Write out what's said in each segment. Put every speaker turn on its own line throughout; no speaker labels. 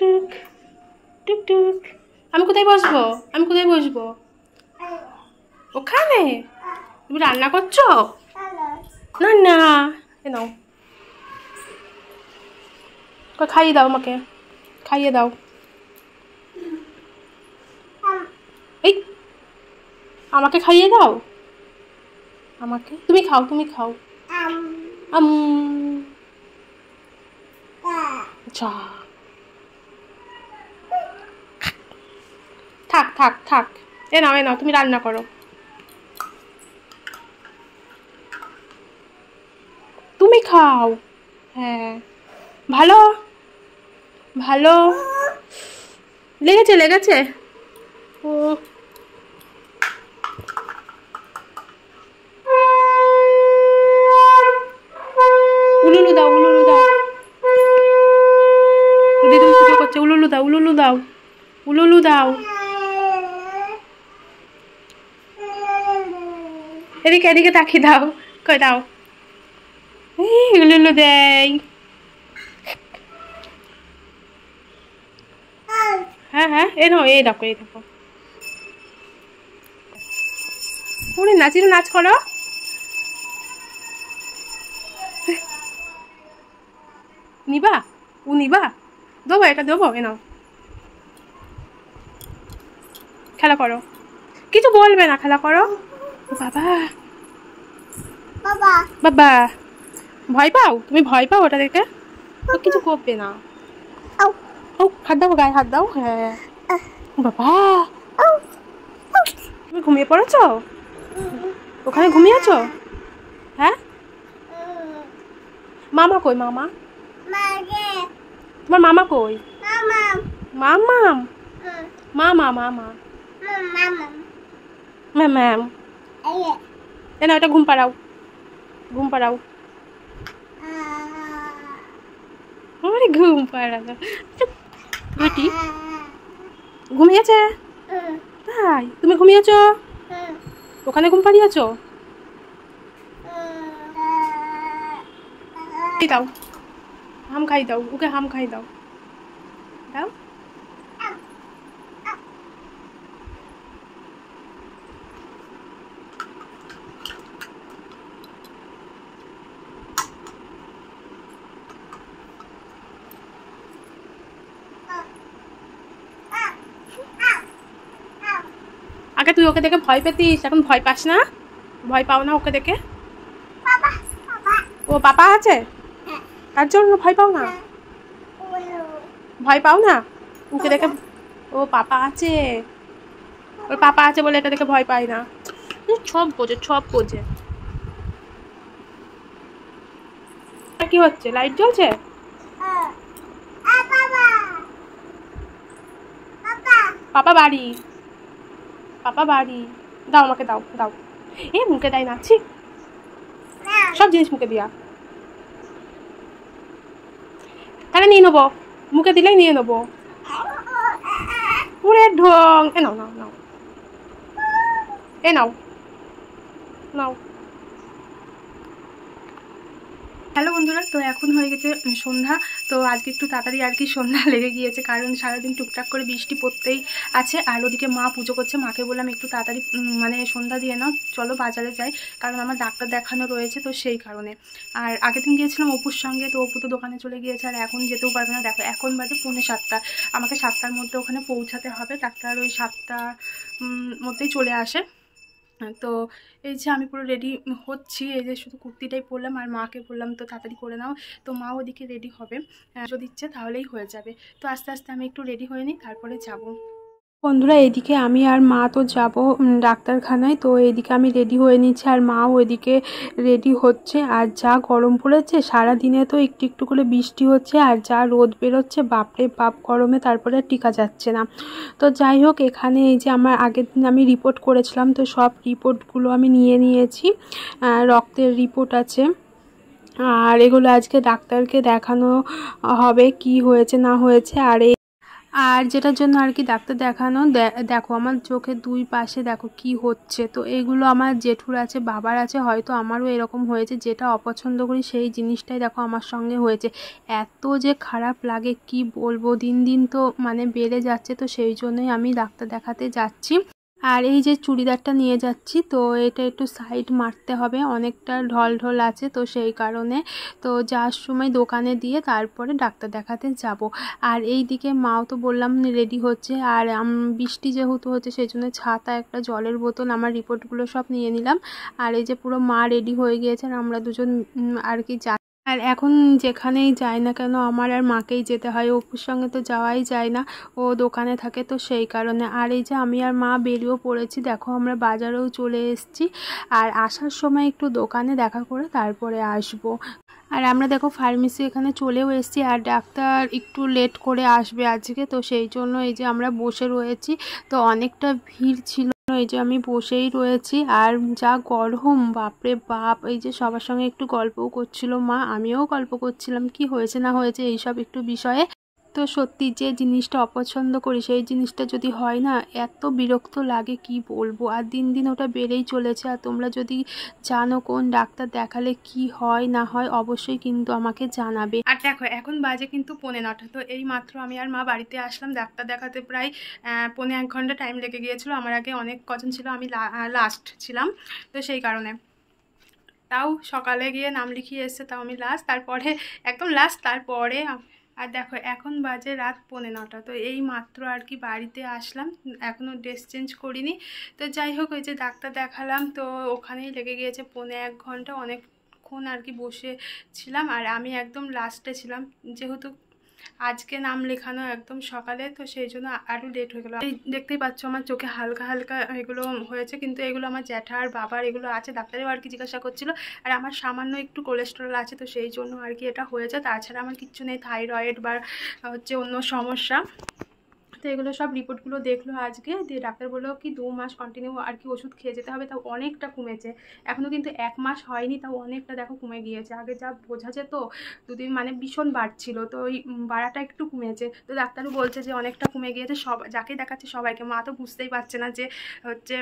টুক টুক টুক। আমি কোথায় বসবো? আমি কোথায় বসবো? ওখানে? তুমি রান্না করছো? না না, এ নাও, খাইয়ে দাও, আমাকে খাইয়ে দাও। এই আমাকে খাইয়ে দাও, আমাকে। তুমি খাও, তুমি খাও। আচ্ছা, থাক থাক থাক, এ নাও, এ নাও, তুমি রান্না করো। তুমি খাও। হ্যাঁ, ভালো ভালো। লেগেছে লেগেছে। ও উলুলু দাও, উলুলু দাও। দিদি পুজো করছে, উলুলু দাও, উলুলু দাও, উলুলু দাও। এদিকে এদিকে তাকিয়ে দাও, কই দাও। উলুলু দেয়। হ্যাঁ হ্যাঁ, এই নাও, এই দেখো, এই দেখো। ওরে নাচির নাচ করো। নিবা? ও নিবা? দেবো, এটা দেবো, এ নাও, খেলা করো। কিছু বলবে না, খেলা করো। বাবা বাবা বাবা, ভয় পাও? তুমি ভয় পাও ওটা দেখে? ও কিছু করবে না। ও হাত দাও, গায়ে হাত দাও। হ্যাঁ বাবা, তুমি ঘুমিয়ে পড়েছো? ওখানে ঘুমিয়েছো? হ্যাঁ, মামা কই? মামা, তোমার মামা কই? মামাম, মামা মামা ম্যাম, এ না, ওটা ঘুম পাড়াও, ঘুম পাড়াও। আরে ঘুম পাড়ানো ঘটি। ঘুমিয়েছে? তাই? তুমি ঘুমিয়েছো? ওখানে ঘুম পাড়িয়েছো? দাও, হাম খাই দাও, ওকে হাম খাই দাও, দাও। আগে তুই ওকে দেখে ভয় পেতিস, এখন ভয় পাস না? ভয় পাও না ওকে দেখে? ও পাপা আছে, তার জন্য ভয় পাও না? ভয় পাও না ওকে দেখে? ও পাপা আছে, ওর পাপা আছে বলে এটা দেখে ভয় পাই না। সব বোঝে, সব বোঝে। কি হচ্ছে? লাইট জ্বলছে? পাপা বাড়ি, পাপা বাড়ি। দাও আমাকে, দাও দাও। এ মুখে দেয় না, ছি, সব জিনিস মুখে দিয়া। তাহলে নিয়ে নেবো, মুখে দিলেই নিয়ে নেবো। পুরে ঢং। এ নাও নাও নাও, এ নাও নাও। হ্যালো বন্ধুরা, তো এখন হয়ে গেছে সন্ধ্যা। তো আজকে একটু তাড়াতাড়ি আর কি সন্ধ্যা লেগে গিয়েছে, কারণ সারাদিন টুকটাক করে বৃষ্টি পড়তেই আছে। আর ওদিকে মা পুজো করছে, মাকে বললাম একটু তাড়াতাড়ি মানে সন্ধ্যা দিয়ে নাও, চলো বাজারে যাই, কারণ আমার ডাক্তার দেখানো রয়েছে, তো সেই কারণে। আর আগের দিন গিয়েছিলাম অপুর সঙ্গে, তো অপু তো দোকানে চলে গিয়েছে, আর এখন যেতেও পারবে না। দেখো এখন বাজে 6:45, আমাকে 7টার মধ্যে ওখানে পৌঁছাতে হবে। ডাক্তার ওই 7টার মধ্যেই চলে আসে। তো এই যে আমি পুরো রেডি হচ্ছি, এই যে শুধু কুর্তিটাই পরলাম, আর মাকে বললাম তো তাড়াতাড়ি করে নাও। তো মা ওদিকে রেডি হবে, যদি ইচ্ছে তাহলেই হয়ে যাবে। তো আস্তে আস্তে আমি একটু রেডি হয়ে নিই, তারপরে যাব। বন্ধুরা, এইদিকে আমি আর মা তো যাব ডাক্তারখানায়। তো এইদিকে আমি রেডি হয়ে নিচ্ছি, আর মাও ওইদিকে রেডি হচ্ছে। আর যা গরম পড়েছে, সারা দিনে তো একটু একটু করে বৃষ্টি হচ্ছে, আর যা রোদ বেরোচ্ছে, বাপরে বাপ, গরমে তারপরে টিকা যাচ্ছে না। তো যাই হোক, এখানে এই যে আমার আগের দিন আমি রিপোর্ট করেছিলাম, তো সব রিপোর্টগুলো আমি নিয়ে নিয়েছি। রক্তের রিপোর্ট আছে, আর এগুলো আজকে ডাক্তারকে দেখানো হবে কি হয়েছে না হয়েছে। আর আর যেটার জন্য আর কি ডাক্তার দেখানো, দেখো আমার চোখের দুই পাশে দেখো কি হচ্ছে। তো এগুলো আমার জেঠুর আছে, বাবার আছে, হয়তো আমারও এরকম হয়েছে। যেটা অপছন্দ করি সেই জিনিসটাই দেখো আমার সঙ্গে হয়েছে। এত যে খারাপ লাগে কি বলবো, দিন দিন তো মানে বেড়ে যাচ্ছে। তো সেই জন্যই আমি ডাক্তার দেখাতে যাচ্ছি। আর এই যে চুড়িদারটা নিয়ে যাচ্ছি, তো এটা একটু সাইড মারতে হবে, অনেকটা ঢল ঢল আছে, তো সেই কারণে তো যাওয়ার সময় দোকানে দিয়ে তারপরে ডাক্তার দেখাতে যাব। আর এই দিকে মাও তো বললাম রেডি হচ্ছে, আর বৃষ্টি যেহেতু হচ্ছে সেই জন্য ছাতা, একটা জলের বোতল, আমার রিপোর্টগুলো সব নিয়ে নিলাম। আর এই যে পুরো মা রেডি হয়ে গিয়েছে, আর আমরা দুজন আর কি আর এখন যেখানেই যাই না কেন আমার আর মাকেই যেতে হয়, অপুর সঙ্গে তো যাওয়াই যায় না, ও দোকানে থাকে, তো সেই কারণে। আর এই যে আমি আর মা বেরিয়েও পড়েছি, দেখো আমরা বাজারেও চলে এসেছি। আর আসার সময় একটু দোকানে দেখা করে তারপরে আসবো। আর আমরা দেখো ফার্মেসি এখানে চলেও এসেছি, আর ডাক্তার একটু লেট করে আসবে আজকে, তো সেই জন্য এই যে আমরা বসে রয়েছি। তো অনেকটা ভিড় ছিল, এই যে আমি বসেই রয়েছি। আর যা গরম, বাপরে বাপ। এই যে সবার সঙ্গে একটু গল্পও করছিল মা, আমিও গল্প করছিলাম কি হয়েছে না হয়েছে এইসব একটু বিষয়ে। তো সত্যি যে জিনিসটা অপছন্দ করি সেই জিনিসটা যদি হয় না, এত বিরক্ত লাগে কি বলবো। আর দিন দিন ওটা বেড়েই চলেছে। আর তোমরা যদি জানো কোন ডাক্তার দেখালে কি হয় না হয় অবশ্যই কিন্তু আমাকে জানাবে। আর দেখো এখন বাজে কিন্তু 9:45। তো এই মাত্র আমি আর মা বাড়িতে আসলাম ডাক্তার দেখাতে। প্রায় 1.5 ঘন্টা টাইম লেগে গিয়েছিল। আমার আগে অনেক কজন ছিল, আমি লাস্ট ছিলাম, তো সেই কারণে। তাও সকালে গিয়ে নাম লিখিয়ে এসছে, তাও আমি লাস্ট, তারপরে একদম লাস্ট, তারপরে। আর দেখো এখন বাজে রাত 9:45। তো এই মাত্র আর কি বাড়িতে আসলাম, এখনও ড্রেস চেঞ্জ করিনি। তো যাই হোক, ওই যে ডাক্তার দেখালাম, তো ওখানেই লেগে গিয়েছে 1.25 ঘন্টা, অনেকক্ষণ আর কি বসেছিলাম। আর আমি একদম লাস্টে ছিলাম, যেহেতু আজকে নাম লেখানো একদম সকালে, তো সেই জন্য আরও লেট হয়ে গেলো। এই দেখতেই পাচ্ছ আমার চোখে হালকা হালকা এগুলো হয়েছে, কিন্তু এগুলো আমার জ্যাঠার বাবার এগুলো আছে, ডাক্তারেও আর কি জিজ্ঞাসা করছিল। আর আমার সামান্য একটু কোলেস্টেরল আছে, তো সেই জন্য আর কি এটা হয়েছে, তাছাড়া আমার কিচ্ছু নেই, থাইরয়েড বা হচ্ছে অন্য সমস্যা। তো এগুলো সব রিপোর্টগুলো দেখলো আজকে, দিয়ে ডাক্তার বললো কি 2 মাস কন্টিনিউ আর কি ওষুধ খেয়ে যেতে হবে। তাও অনেকটা কমেছে, এখনও কিন্তু 1 মাস হয়নি, তাও অনেকটা দেখো কমে গিয়েছে। আগে যা বোঝা যেত দুদিন মানে ভীষণ বাড়ছিল, তো ওই বাড়াটা একটু কমেছে। তো ডাক্তারও বলছে যে অনেকটা কমে গিয়েছে, সব যাকে দেখাচ্ছে সবাইকে। মা তো বুঝতেই পারছে না যে হচ্ছে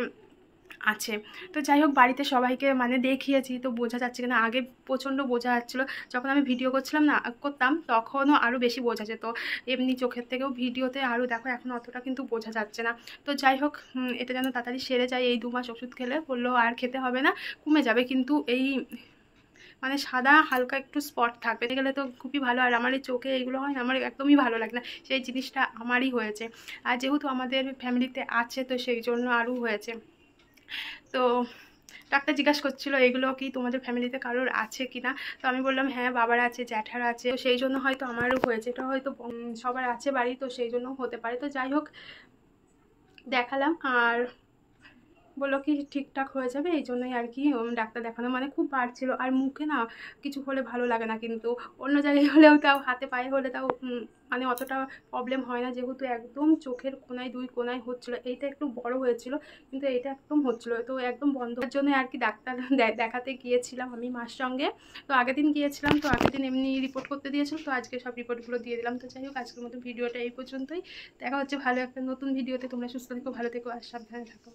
আছে। তো যাই হোক বাড়িতে সবাইকে মানে দেখিয়েছি, তো বোঝা যাচ্ছে কিনা। আগে প্রচণ্ড বোঝা যাচ্ছিলো, যখন আমি ভিডিও করতাম তখনও আরও বেশি বোঝা যেত, এমনি চোখের থেকেও ভিডিওতে আরও। দেখো এখন অতটা কিন্তু বোঝা যাচ্ছে না। তো যাই হোক এটা যেন তাড়াতাড়ি সেরে যায়। এই 2 মাস ওষুধ খেলে বললো আর খেতে হবে না, কমে যাবে। কিন্তু এই মানে সাদা হালকা একটু স্পট থাকবে, গেলে তো খুবই ভালো। আর আমার এই চোখে এইগুলো হয় না, আমার একদমই ভালো লাগে না, সেই জিনিসটা আমারই হয়েছে। আর যেহেতু আমাদের ফ্যামিলিতে আছে, তো সেই জন্য আরও হয়েছে। তো ডাক্তার জিজ্ঞাসা করছিল এগুলো কি তোমাদের ফ্যামিলিতে কারোর আছে কি না। তো আমি বললাম হ্যাঁ বাবার আছে, জ্যাঠার আছে, তো সেই জন্য হয়তো আমারও হয়েছে। এটা হয়তো সবার আছে বাড়ি, তো সেই জন্য হতে পারে। তো যাই হোক দেখালাম, আর বললো কি ঠিকঠাক হয়ে যাবে, এই জন্যই আর কি ডাক্তার দেখানো। মানে খুব বাড়ছিল, আর মুখে না কিছু হলে ভালো লাগে না, কিন্তু অন্য জায়গায় হলেও তাও, হাতে পায়ে হলে তাও মানে অতটা প্রবলেম হয় না, যেহেতু একদম চোখের কোনায় 2 কোনায় হচ্ছিলো। এইটা একটু বড় হয়েছিল, কিন্তু এইটা একদম হচ্ছিলো, তো একদম বন্ধ হওয়ার জন্য আর কি ডাক্তার দেখাতে গিয়েছিলাম আমি মার সঙ্গে। তো আগের দিন গিয়েছিলাম, তো আগের দিন এমনি রিপোর্ট করতে দিয়েছিল, তো আজকে সব রিপোর্টগুলো দিয়ে দিলাম। তো যাই হোক আজকের মতো ভিডিওটা এই পর্যন্তই। দেখা হচ্ছে ভালো একটা নতুন ভিডিওতে। তোমরা সুস্থ থেকো, ভালো থেকো, আর সাবধানে থাকো।